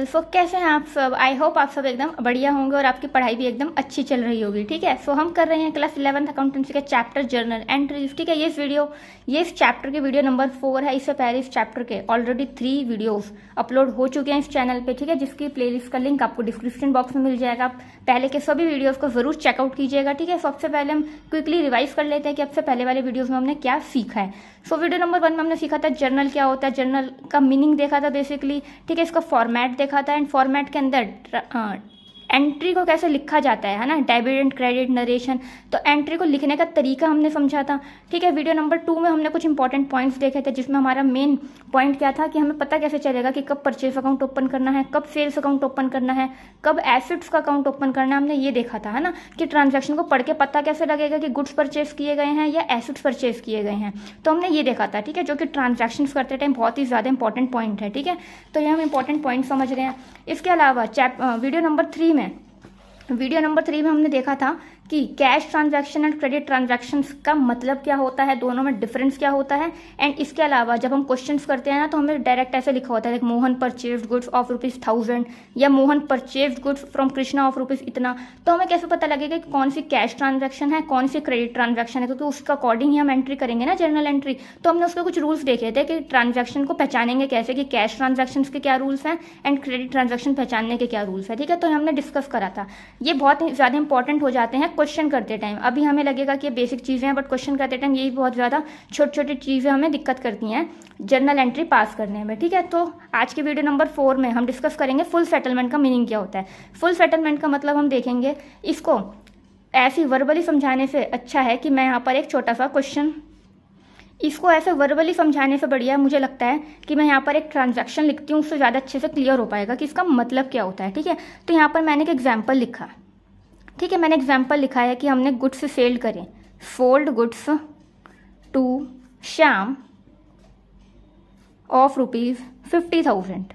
Channel. सो कैसे हैं आप सब? आई होप आप सब एकदम बढ़िया होंगे और आपकी पढ़ाई भी एकदम अच्छी चल रही होगी। ठीक है, सो हम कर रहे हैं क्लास 11th अकाउंटेंसी का चैप्टर जर्नल एंट्रीज। ठीक है, ये इस चैप्टर के वीडियो नंबर 4 है। इससे पहले इस चैप्टर के ऑलरेडी 3 वीडियोस अपलोड हो चुके हैं इस चैनल पे। ठीक है, जिसकी प्लेलिस्ट का लिंक आपको डिस्क्रिप्शन बॉक्स में मिल जाएगा। आप पहले के सभी वीडियोस को जरूर चेकआउट कीजिएगा। ठीक है, सबसे पहले हम क्विकली रिवाइज कर लेते हैं कि अब से पहले वाले वीडियोस में हमने क्या सीखा है। सो वीडियो नंबर 1 में हमने सीखा था जर्नल क्या होता है, जर्नल का मीनिंग देखा था बेसिकली। ठीक है, इसका फॉर्मेट देखा था एंड फॉर्मेट के अंदर एंट्री को कैसे लिखा जाता है ना, डेबिट एंड क्रेडिट नरेशन। तो एंट्री को लिखने का तरीका हमने समझा था। ठीक है, वीडियो नंबर 2 में हमने कुछ इंपॉर्टेंट पॉइंट्स देखे थे, जिसमें हमारा मेन पॉइंट क्या था कि हमें पता कैसे चलेगा कि कब परचेज अकाउंट ओपन करना है, कब सेल्स अकाउंट ओपन करना है, कब एसेट्स का अकाउंट ओपन करना है। हमने ये देखा था, है ना, कि ट्रांजैक्शन को पढ़ के पता कैसे लगेगा कि गुड्स परचेज किए गए हैं या एसेट्स परचेज किए गए हैं। तो हमने ये देखा था। ठीक है, जो कि ट्रांजैक्शन करते टाइम बहुत ही ज़्यादा इंपॉर्टेंट पॉइंट है। ठीक है, तो ये हम इंपॉर्टेंट पॉइंट समझ रहे हैं। इसके अलावा वीडियो नंबर 3 में हमने देखा था कि cash transaction and credit transactions का मतलब क्या होता है, दोनों में डिफरेंस क्या होता है। एंड इसके अलावा जब हम क्वेश्चंस करते हैं ना, तो हमें डायरेक्ट ऐसे लिखा होता है कि मोहन परचेज्ड गुड्स ऑफ ₹1000 या Mohan purchased goods from Krishna of rupees इतना। तो हमें कैसे पता लगेगा कि कौन सी कैश ट्रांजैक्शन है, कौन सी क्रेडिट ट्रांजैक्शन है, क्योंकि उसका अकॉर्डिंग ही हम एंट्री करेंगे ना, जर्नल एंट्री। तो हमने उसके कुछ रूल्स देखे थे कि ट्रांजैक्शन को पहचानेंगे कैसे, कि कैश ट्रांजैक्शन के क्या रूल्स हैं एंड क्रेडिट ट्रांजैक्शन पहचानने के क्या रूल्स है। ठीक है, तो हमने डिस्कस करा था। ये बहुत ज़्यादा इंपॉर्टेंट हो जाते हैं क्वेश्चन करते टाइम। अभी हमें लगेगा कि ये बेसिक चीज़ें हैं, बट क्वेश्चन करते टाइम यही बहुत ज़्यादा छोटी छोटी चीज़ें हमें दिक्कत करती हैं जर्नल एंट्री पास करने में। ठीक है, तो आज के वीडियो नंबर 4 में हम डिस्कस करेंगे फुल सेटलमेंट का मीनिंग क्या होता है। फुल सेटलमेंट का मतलब हम देखेंगे, इसको ऐसी वर्बली समझाने से अच्छा है कि मैं यहाँ पर एक छोटा सा क्वेश्चन, इसको ऐसे वर्बली समझाने से बढ़िया मुझे लगता है कि मैं यहाँ पर एक ट्रांजैक्शन लिखती हूँ, उससे ज़्यादा अच्छे से क्लियर हो पाएगा कि इसका मतलब क्या होता है। ठीक है, तो यहाँ पर मैंने एक एग्जाम्पल लिखा। ठीक है, मैंने एग्जाम्पल लिखा है कि हमने गुड्स सेल करें, sold goods to Shyam of ₹50,000।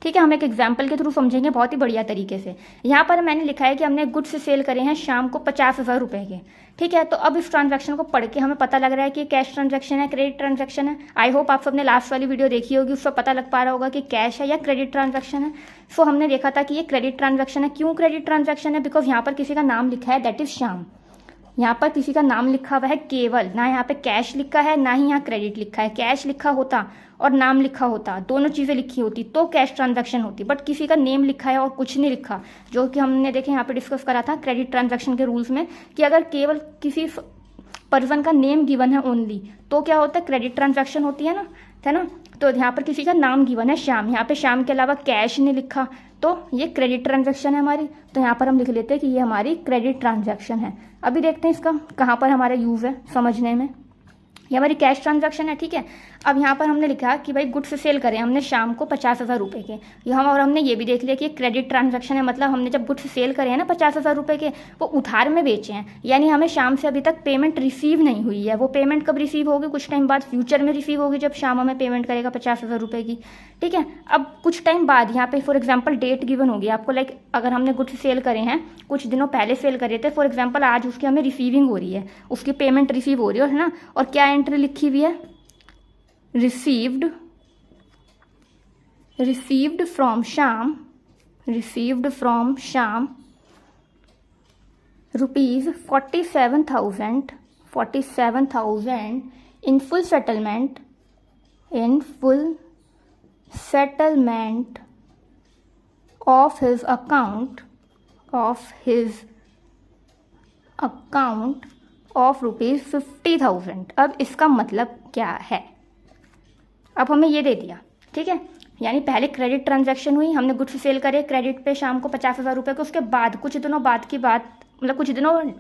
ठीक है, हम एक एग्जाम्पल के थ्रू समझेंगे बहुत ही बढ़िया तरीके से। यहाँ पर मैंने लिखा है कि हमने गुड्स सेल करे हैं शाम को ₹50,000 के। ठीक है, तो अब इस ट्रांजैक्शन को पढ़ के हमें पता लग रहा है कि कैश ट्रांजैक्शन है, क्रेडिट ट्रांजैक्शन है। आई होप आप सबने लास्ट वाली वीडियो देखी होगी, उससे पता लग पा रहा होगा कि कैश है या क्रेडिट ट्रांजैक्शन है। सो हमने देखा था कि ये क्रेडिट ट्रांजैक्शन है। क्यों क्रेडिट ट्रांजैक्शन है? बिकॉज यहाँ पर किसी का नाम लिखा है, दैट इज श्याम। यहाँ पर किसी का नाम लिखा हुआ है केवल, ना यहाँ पे कैश लिखा है ना ही यहाँ क्रेडिट लिखा है। कैश लिखा होता और नाम लिखा होता, दोनों चीज़ें लिखी होती तो कैश ट्रांजैक्शन होती, बट किसी का नेम लिखा है और कुछ नहीं लिखा, जो कि हमने देखे यहाँ पे डिस्कस करा था क्रेडिट ट्रांजैक्शन के रूल्स में, कि अगर केवल किसी पर्सन का नेम गिवन है ओनली, तो क्या होता है, क्रेडिट ट्रांजैक्शन होती है ना। तो यहाँ पर किसी का नाम गिवन है श्याम, यहाँ पे श्याम के अलावा कैश नहीं लिखा, तो ये क्रेडिट ट्रांजैक्शन है हमारी। तो यहाँ पर हम लिख लेते हैं कि ये हमारी क्रेडिट ट्रांजैक्शन है। अभी देखते हैं इसका कहाँ पर हमारा यूज़ है समझने में। ये हमारी कैश ट्रांजैक्शन है। ठीक है, अब यहाँ पर हमने लिखा कि भाई गुड्स सेल करें हमने शाम को ₹50,000 के, और हमने ये भी देख लिया कि ये क्रेडिट ट्रांजैक्शन है। मतलब हमने जब गुड्स सेल करे हैं ना ₹50,000 के, वो उधार में बेचे हैं, यानी हमें शाम से अभी तक पेमेंट रिसीव नहीं हुई है। वो पेमेंट कब रिसीव होगी? कुछ टाइम बाद, फ्यूचर में रिसीव होगी, जब शाम हमें पेमेंट करेगा ₹50,000 की। ठीक है, अब कुछ टाइम बाद यहाँ पे फॉर एग्जाम्पल डेट गिवन होगी आपको, लाइक अगर हमने गुड्स सेल करे हैं कुछ दिनों पहले सेल करे थे, फॉर एग्जाम्पल आज उसकी हमें रिसीविंग हो रही है, उसकी पेमेंट रिसीव हो रही है ना, और क्या एंट्री लिखी हुई है, received from Sham ₹47,000 in full settlement of his account of ₹50,000। अब इसका मतलब क्या है? अब हमें ये दे दिया। ठीक है, यानी पहले क्रेडिट ट्रांजैक्शन हुई, हमने गुड्स सेल करे क्रेडिट पे शाम को ₹50,000 के, उसके बाद कुछ दिनों बाद की बात, मतलब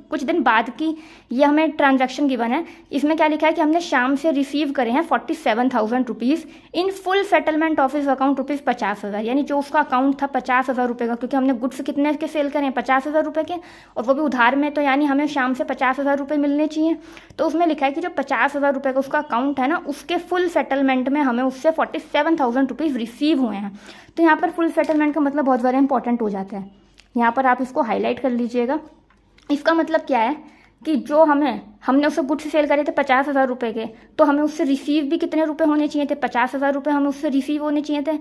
कुछ दिन बाद की ये हमें ट्रांजैक्शन गिवन है। इसमें क्या लिखा है कि हमने शाम से रिसीव करे हैं ₹47,000 in full settlement of his account ₹50,000, यानी जो उसका अकाउंट था ₹50,000 का, क्योंकि हमने गुड्स कितने के सेल करे हैं, ₹50,000 के, और वो भी उधार में, तो यानी हमें शाम से ₹50,000 मिलने चाहिए। तो उसमें लिखा है कि जो ₹50,000 का उसका अकाउंट है ना, उसके फुल सेटलमेंट में हमें उससे ₹47,000 रिसीव हुए हैं। तो यहाँ पर फुल सेटलमेंट का मतलब बहुत ज़्यादा इंपॉर्टेंट हो जाता है। यहाँ पर आप इसको हाईलाइट कर लीजिएगा। इसका मतलब क्या है कि जो हमने उससे गुड्स सेल करे थे ₹50,000 के, तो हमें उससे रिसीव भी कितने रुपए होने चाहिए थे, ₹50,000 हमें उससे रिसीव होने चाहिए थे।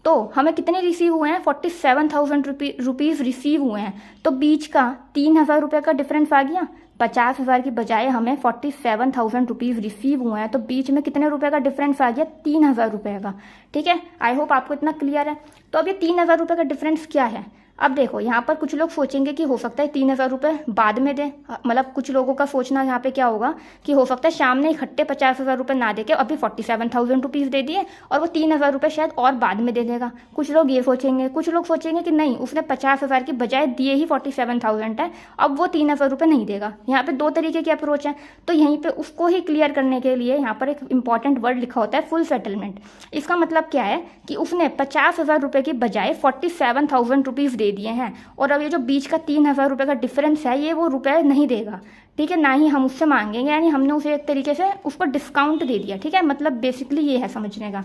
तो हमें कितने रिसीव हुए हैं, 47,000 रुपीज़ रिसीव हुए हैं। तो बीच का 3,000 रुपये का डिफरेंस आ गया। 50,000 की बजाय हमें 47,000 रुपीज़ रिसीव हुए हैं, तो बीच में कितने रुपए का डिफरेंस आ गया, 3,000 रुपये का। ठीक है, आई होप आपको इतना क्लियर है। तो अब ये 3,000 रुपये का डिफरेंस क्या है। अब देखो यहाँ पर कुछ लोग सोचेंगे कि हो सकता है 3,000 रुपये बाद में दें, मतलब कुछ लोगों का सोचना यहाँ पे क्या होगा कि हो सकता है शाम ने इकट्ठे 50,000 रुपये ना दे के अभी 47,000 रुपीज़ दे दिए और वो 3,000 रुपये शायद और बाद में दे देगा। कुछ लोग ये सोचेंगे, कुछ लोग सोचेंगे कि नहीं, उसने 50,000 की बजाय दिए ही 47,000 है, अब वो 3,000 रुपये नहीं देगा। यहाँ पे दो तरीके की अप्रोच है। तो यहीं पे उसको ही क्लियर करने के लिए यहाँ पर एक इंपॉर्टेंट वर्ड लिखा होता है, फुल सेटलमेंट। इसका मतलब क्या है कि उसने 50,000 रुपये की बजाय 47,000 रुपीज़ दे दिए हैं और अब ये जो बीच का 3,000 रुपये का डिफरेंस है ये वो रुपए नहीं देगा। ठीक है, ना ही हम उससे मांगेंगे, यानी हमने उसे एक तरीके से उसको डिस्काउंट दे दिया। ठीक है, मतलब बेसिकली ये है समझने का,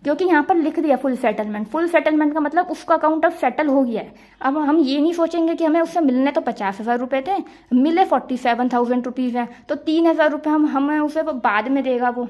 क्योंकि यहाँ पर लिख दिया फुल सेटलमेंट। फुल सेटलमेंट का मतलब उसका अकाउंट अब सेटल हो गया है। अब हम ये नहीं सोचेंगे कि हमें उससे मिलने तो 50,000 रुपये थे, मिले 47,000 रुपीज़ हैं, तो 3,000 रुपये हमें उसे बाद में देगा वो।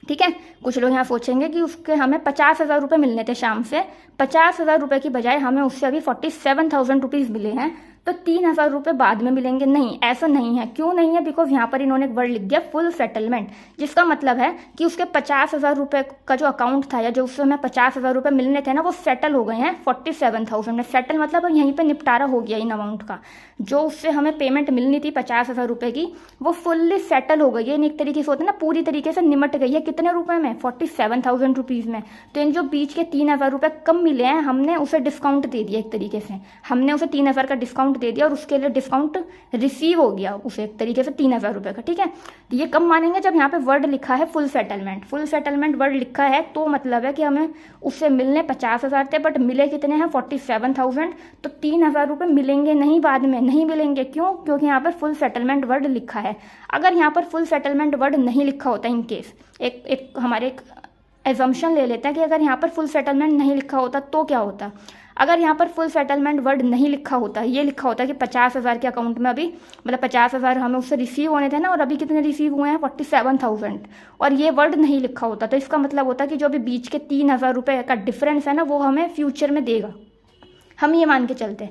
ठीक है, कुछ लोग यहाँ सोचेंगे कि उसके हमें 50,000 रुपये मिलने थे शाम से, 50,000 रुपये की बजाय हमें उससे अभी 47,000 रुपीज़ मिले हैं, तो 3,000 रुपये बाद में मिलेंगे। नहीं, ऐसा नहीं है। क्यों नहीं है, बिकॉज यहाँ पर इन्होंने एक वर्ड लिख दिया फुल सेटलमेंट, जिसका मतलब है कि उसके 50,000 रुपये का जो अकाउंट था या जो उससे हमें 50,000 रुपये मिलने थे ना, वो सेटल हो गए हैं 47,000 में। सेटल मतलब अब यहीं पे निपटारा हो गया इन अमाउंट का। जो उससे हमें पेमेंट मिलनी थी 50,000 रुपये की, वो फुल्ली सेटल हो गई है। एक तरीके से होता है ना, पूरी तरीके से निमट गई है। कितने रुपए में, 47,000 रुपीज़ में। तो इन जो बीच के 3,000 रुपये कम मिले हैं, हमने उसे डिस्काउंट दे दिया। एक तरीके से हमने उसे 3,000 का डिस्काउंट दे दिया और उसके लिए डिस्काउंट रिसीव हो गया उसे एक तरीके से 3,000 रुपये का। ठीक है, ये कब मानेंगे, जब यहाँ पे वर्ड लिखा है full settlement. Full settlement word लिखा है तो मतलब है कि हमें उससे मिलने 50,000 थे, बट मिले कितने हैं, 47,000। तो 3,000 रुपये मिलेंगे नहीं, बाद में नहीं मिलेंगे। क्यों, क्योंकि यहाँ पर फुल सेटलमेंट वर्ड लिखा है। अगर यहाँ पर फुल सेटलमेंट वर्ड नहीं लिखा होता, इन केस एक हमारे एक एजम्पशन ले लेते हैं कि अगर यहाँ पर फुल सेटलमेंट नहीं लिखा होता तो क्या होता। अगर यहाँ पर फुल सेटलमेंट वर्ड नहीं लिखा होता, ये लिखा होता कि 50,000 के अकाउंट में अभी, मतलब 50,000 हमें उससे रिसीव होने थे ना, और अभी कितने रिसीव हुए हैं, 47,000, और ये वर्ड नहीं लिखा होता, तो इसका मतलब होता कि जो अभी बीच के 3,000 रुपये का डिफरेंस है ना, वो हमें फ्यूचर में देगा। हम ये मान के चलते।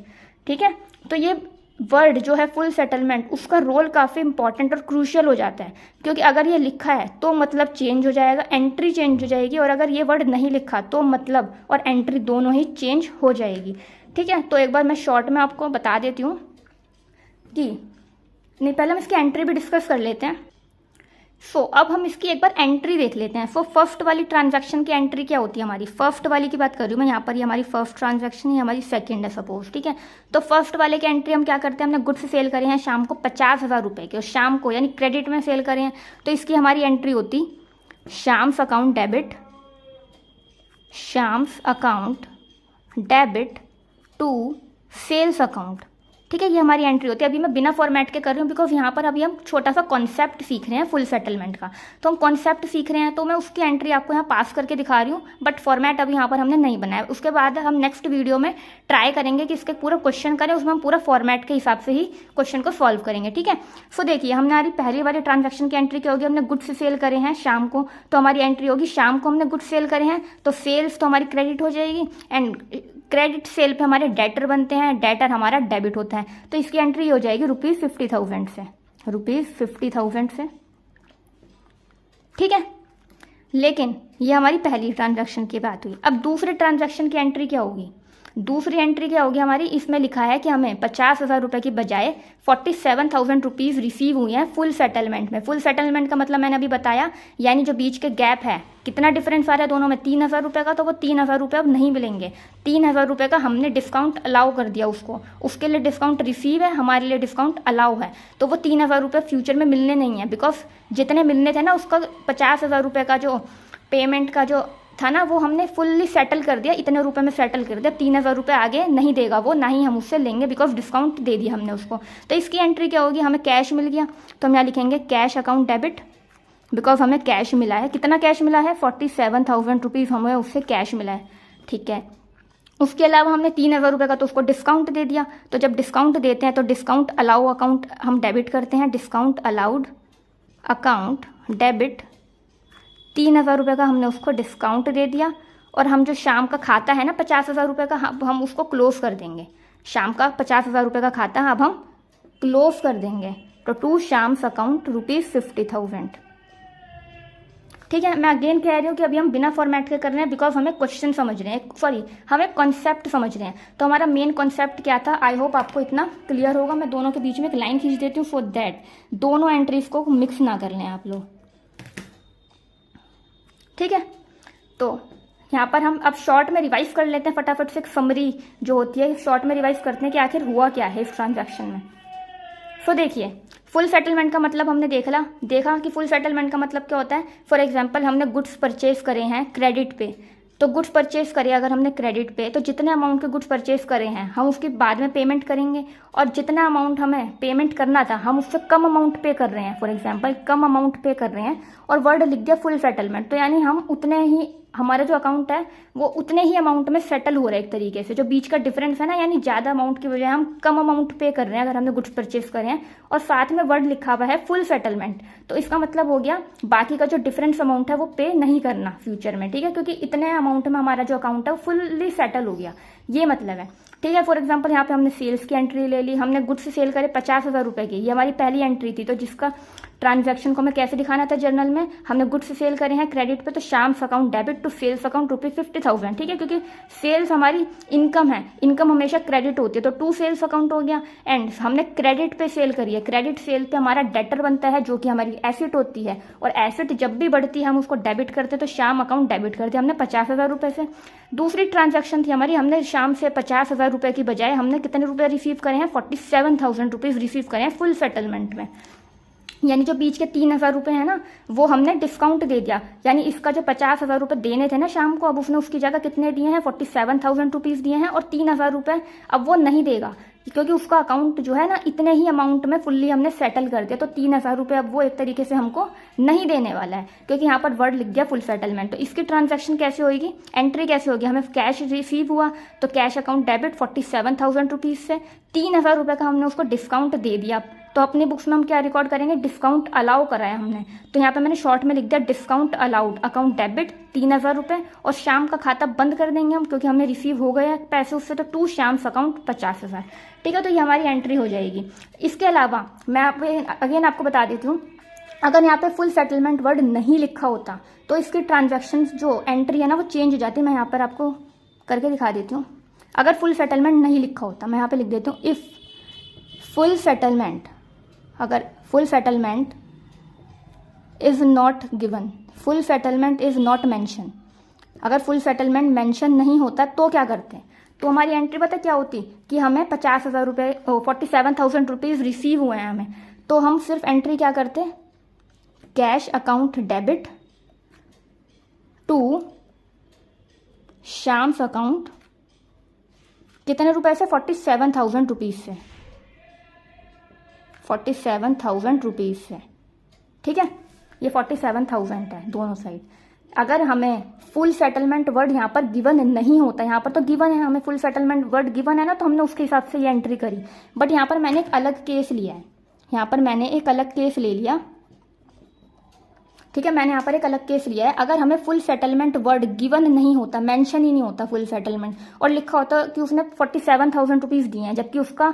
ठीक है, तो ये वर्ड जो है फुल सेटलमेंट, उसका रोल काफ़ी इंपॉर्टेंट और क्रूशियल हो जाता है, क्योंकि अगर ये लिखा है तो मतलब चेंज हो जाएगा, एंट्री चेंज हो जाएगी, और अगर ये वर्ड नहीं लिखा तो मतलब और एंट्री दोनों ही चेंज हो जाएगी। ठीक है, तो एक बार मैं शॉर्ट में आपको बता देती हूँ कि नहीं, पहले हम इसकी एंट्री भी डिस्कस कर लेते हैं। अब हम इसकी एक बार एंट्री देख लेते हैं। फर्स्ट वाली ट्रांजैक्शन की एंट्री क्या होती है हमारी, फर्स्ट वाली की बात कर रही हूँ मैं यहाँ पर, ये हमारी फर्स्ट ट्रांजैक्शन, ये हमारी सेकंड है सपोज। ठीक है, तो फर्स्ट वाले की एंट्री हम क्या करते हैं, हमने गुड्स सेल करे हैं शाम को 50,000 रुपये के, और शाम को यानी क्रेडिट में सेल करे हैं, तो इसकी हमारी एंट्री होती Shams account debit, Shams account debit to sales account. ठीक है, ये हमारी एंट्री होती है। अभी मैं बिना फॉर्मेट के कर रही हूँ, बिकॉज यहाँ पर अभी हम छोटा सा कॉन्सेप्ट सीख रहे हैं फुल सेटलमेंट का, तो हम कॉन्सेप्ट सीख रहे हैं, तो मैं उसकी एंट्री आपको यहाँ पास करके दिखा रही हूँ, बट फॉर्मेट अभी यहाँ पर हमने नहीं बनाया। उसके बाद हम नेक्स्ट वीडियो में ट्राई करेंगे कि इसके पूरा क्वेश्चन करें, उसमें हम पूरा फॉर्मेट के हिसाब से ही क्वेश्चन को सॉल्व करेंगे। ठीक है, सो देखिए हमारी पहली वाली ट्रांजेक्शन की एंट्री क्या होगी, हमने गुड्स सेल करे हैं शाम को, तो हमारी एंट्री होगी शाम को हमने गुड्स सेल करे हैं, तो सेल्स तो हमारी क्रेडिट हो जाएगी, एंड क्रेडिट सेल पे हमारे डेटर बनते हैं, डेटर हमारा डेबिट होता है, तो इसकी एंट्री हो जाएगी ₹50,000 से, ₹50,000 से। ठीक है, लेकिन ये हमारी पहली ट्रांजैक्शन की बात हुई। अब दूसरे ट्रांजैक्शन की एंट्री क्या होगी, दूसरी एंट्री क्या होगी हमारी, इसमें लिखा है कि हमें 50,000 रुपये की बजाय 47,000 रुपीज़ रिसीव हुई हैं फुल सेटलमेंट में। फुल सेटलमेंट का मतलब मैंने अभी बताया, यानी जो बीच के गैप है, कितना डिफरेंस आ रहा है दोनों में, 3,000 रुपये का, तो वो 3,000 रुपये अब नहीं मिलेंगे। 3,000 रुपये का हमने डिस्काउंट अलाउ कर दिया उसको, उसके लिए डिस्काउंट रिसीव है, हमारे लिए डिस्काउंट अलाउ है, तो वो 3,000 रुपये फ्यूचर में मिलने नहीं है, बिकॉज जितने मिलने थे ना, उसका 50,000 रुपये का जो पेमेंट का जो था ना, वो हमने फुल्ली सेटल कर दिया, इतने रुपए में सेटल कर दिया। 3,000 रुपये आगे नहीं देगा वो, ना ही हम उससे लेंगे, बिकॉज डिस्काउंट दे दिया हमने उसको। तो इसकी एंट्री क्या होगी, हमें कैश मिल गया, तो हम यहाँ लिखेंगे कैश अकाउंट डेबिट, बिकॉज हमें कैश मिला है। कितना कैश मिला है, 47,000 रुपीज़ हमें उससे कैश मिला है। ठीक है, उसके अलावा हमने 3,000 रुपये का तो उसको डिस्काउंट दे दिया, तो जब डिस्काउंट देते हैं तो डिस्काउंट अलाउ अकाउंट हम डेबिट करते हैं, डिस्काउंट अलाउड अकाउंट डेबिट, 3,000 रुपये का हमने उसको डिस्काउंट दे दिया, और हम जो शाम का खाता है ना 50,000 रुपये का, हम उसको क्लोज कर देंगे। शाम का 50,000 रुपये का खाता है अब हम क्लोज कर देंगे। तो टू शाम्स अकाउंट ₹50,000। ठीक है, मैं अगेन कह रही हूँ कि अभी हम बिना फॉर्मेट के कर रहे हैं बिकॉज हमें क्वेश्चन समझ रहे हैं, सॉरी हमें कॉन्सेप्ट समझ रहे हैं। तो हमारा मेन कॉन्सेप्ट क्या था, आई होप आपको इतना क्लियर होगा। मैं दोनों के बीच में एक लाइन खींच देती हूँ सो दैट दोनों एंट्रीज को मिक्स ना कर लें आप लोग। ठीक है, तो यहाँ पर हम अब शॉर्ट में रिवाइज कर लेते हैं फटाफट से। एक समरी जो होती है शॉर्ट में रिवाइज करते हैं कि आखिर हुआ क्या है इस ट्रांजैक्शन में। तो देखिए, फुल सेटलमेंट का मतलब हमने देखा कि फुल सेटलमेंट का मतलब क्या होता है। फॉर एग्जांपल हमने गुड्स परचेज करे हैं क्रेडिट पे, तो गुड्स परचेज करे अगर हमने क्रेडिट पे, तो जितने अमाउंट के गुड्स परचेज करे हैं हम उसके बाद में पेमेंट करेंगे, और जितना अमाउंट हमें पेमेंट करना था हम उससे कम अमाउंट पे कर रहे हैं। फॉर एग्जांपल कम अमाउंट पे कर रहे हैं और वर्ड लिख दिया फुल सेटलमेंट, तो यानी हम उतने ही, हमारा जो अकाउंट है वो उतने ही अमाउंट में सेटल हो रहा है एक तरीके से। जो बीच का डिफरेंस है ना, यानी ज़्यादा अमाउंट की बजाय हम कम अमाउंट पे कर रहे हैं अगर हमने गुड्स परचेज करे हैं, और साथ में वर्ड लिखा हुआ है फुल सेटलमेंट, तो इसका मतलब हो गया बाकी का जो डिफरेंस अमाउंट है वो पे नहीं करना फ्यूचर में। ठीक है, क्योंकि इतने अमाउंट में हमारा जो अकाउंट है वो फुल्ली सेटल हो गया, ये मतलब है। ठीक है, फॉर एग्जांपल यहाँ पे हमने सेल्स की एंट्री ले ली, हमने गुड्स सेल करे 50,000 रुपए की, ये हमारी पहली एंट्री थी। तो जिसका ट्रांजैक्शन को हमें कैसे दिखाना था जर्नल में, हमने गुड्स सेल करे हैं क्रेडिट पे, तो Shams account debit to sales account ₹50,000। ठीक है, क्योंकि सेल्स हमारी इनकम है, इनकम हमेशा क्रेडिट होती है, तो टू सेल्स अकाउंट हो गया। एंड हमने क्रेडिट पे सेल करी है, क्रेडिट सेल पे हमारा डेटर बनता है जो कि हमारी एसेट होती है, और एसेट जब भी बढ़ती है हम उसको डेबिट करते हैं, तो शाम अकाउंट डेबिट करते हैं हमने 50,000 रुपए से। दूसरी ट्रांजैक्शन थी हमारी, हमने शाम से 50,000 रुपए की बजाय हमने कितने रुपए रिसीव करे हैं, 47,000 रुपीज रिसीव करे हैं फुल सेटलमेंट में। यानी जो बीच के 3,000 रुपए है ना वो हमने डिस्काउंट दे दिया, यानी इसका जो 50,000 रुपए देने थे ना शाम को, अब उसने उसकी जगह कितने दिए हैं, 47,000 रुपीज दिए हैं, और 3,000 रुपए अब वो नहीं देगा क्योंकि उसका अकाउंट जो है ना इतने ही अमाउंट में फुल्ली हमने सेटल कर दिया। तो 3,000 रुपए अब वो एक तरीके से हमको नहीं देने वाला है क्योंकि यहाँ पर वर्ड लिख गया फुल सेटलमेंट। तो इसकी ट्रांजैक्शन कैसे होगी, एंट्री कैसे होगी, हमें कैश रिसीव हुआ तो कैश अकाउंट डेबिट 47,000 रुपीज से 3,000 रुपए का हमने उसको डिस्काउंट दे दिया। तो अपने बुक्स में हम क्या रिकॉर्ड करेंगे, डिस्काउंट अलाउ कराया हमने, तो यहाँ पे मैंने शॉर्ट में लिख दिया डिस्काउंट अलाउड, अकाउंट डेबिट 3,000 रुपए, और शाम का खाता बंद कर देंगे हम क्योंकि हमने रिसीव हो गया पैसे उससे, तो टू शाम्स अकाउंट 50,000। ठीक है, तो ये हमारी एंट्री हो जाएगी। इसके अलावा मैं अगेन आपको बता देती हूँ, अगर यहाँ पे फुल सेटलमेंट वर्ड नहीं लिखा होता तो इसकी ट्रांजैक्शन जो एंट्री है ना वो चेंज हो जाती है। मैं यहाँ पर आपको करके दिखा देती हूँ। अगर फुल सेटलमेंट नहीं लिखा होता, मैं यहाँ पे लिख देती हूँ इफ फुल सेटलमेंट, अगर full settlement is not given, full settlement is not mention, अगर फुल सेटलमेंट मेंशन नहीं होता तो क्या करते हैं, तो हमारी एंट्री पता क्या होती कि हमें 50,000 रुपये 47,000 रुपीज रिसीव हुए हैं हमें, तो हम सिर्फ एंट्री क्या करते, cash account debit to Shams account कितने रुपए से, 47,000 रुपीज से, 47,000 रुपीज से। ठीक है, ये 47,000 है दोनों साइड। अगर हमें फुल सेटलमेंट वर्ड यहाँ पर गिवन नहीं होता, यहाँ पर तो गिवन है, हमें फुल सेटलमेंट वर्ड गिवन है ना, तो हमने उसके हिसाब से ये एंट्री करी। बट यहाँ पर मैंने एक अलग केस लिया है, यहाँ पर मैंने एक अलग केस ले लिया। ठीक है, मैंने यहाँ पर एक अलग केस लिया है। अगर हमें फुल सेटलमेंट वर्ड गिवन नहीं होता, मेंशन ही नहीं होता फुल सेटलमेंट, और लिखा होता कि उसने 47,000 रुपीज दिए हैं, जबकि उसका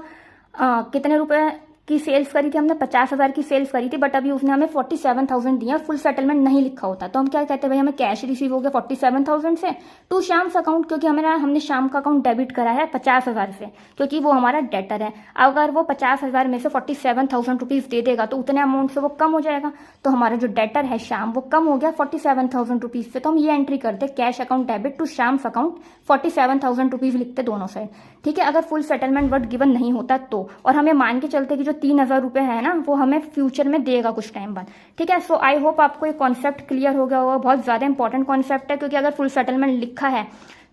कितने रुपए की सेल्स करी थी हमने, 50,000 की सेल्स करी थी, बट अभी उसने हमें 47,000 दिया, फुल सेटलमेंट नहीं लिखा होता, तो हम क्या कहते हैं, भाई हमें कैश रिसीव हो गया 47,000 से टू शाम्स अकाउंट, क्योंकि हमने शाम का अकाउंट डेबिट करा है 50,000 से, क्योंकि वो हमारा डेटर है। अगर वो 50,000 में से 47,000 रुपीज दे देगा तो उतने अमाउंट से वो कम हो जाएगा, तो हमारा जो डेटर है शाम वो कम हो गया 47,000 रुपीज से। तो हम ये एंट्री करते cash account debit to Shams account 47,000 rupees लिखते दोनों साइड। ठीक है, अगर फुल सेटलमेंट वर्ड गिवन नहीं होता तो, और हमें मान के चलते कि जो 3,000 रुपए है ना वो हमें फ्यूचर में देगा कुछ टाइम बाद। ठीक है, सो आई होप आपको ये कॉन्सेप्ट क्लियर हो गया होगा। बहुत ज्यादा इंपॉर्टेंट कॉन्सेप्ट है, क्योंकि अगर फुल सेटलमेंट लिखा है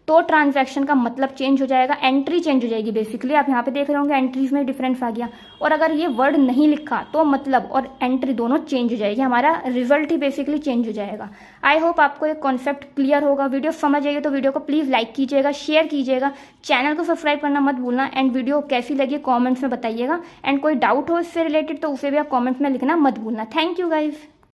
तो ट्रांजैक्शन का मतलब चेंज हो जाएगा, एंट्री चेंज हो जाएगी। बेसिकली आप यहाँ पे देख रहे होंगे एंट्रीज में डिफरेंस आ गया, और अगर ये वर्ड नहीं लिखा तो मतलब और एंट्री दोनों चेंज हो जाएगी, हमारा रिजल्ट ही बेसिकली चेंज हो जाएगा। आई होप आपको ये कॉन्सेप्ट क्लियर होगा। वीडियो समझ आइए तो वीडियो को प्लीज लाइक कीजिएगा, शेयर कीजिएगा, चैनल को सब्सक्राइब करना मत भूलना, एंड वीडियो कैसी लगी कॉमेंट्स में बताइएगा, एंड कोई डाउट हो इससे रिलेटेड तो उसे भी आप कॉमेंट्स में लिखना मत भूलना। Thank you guys.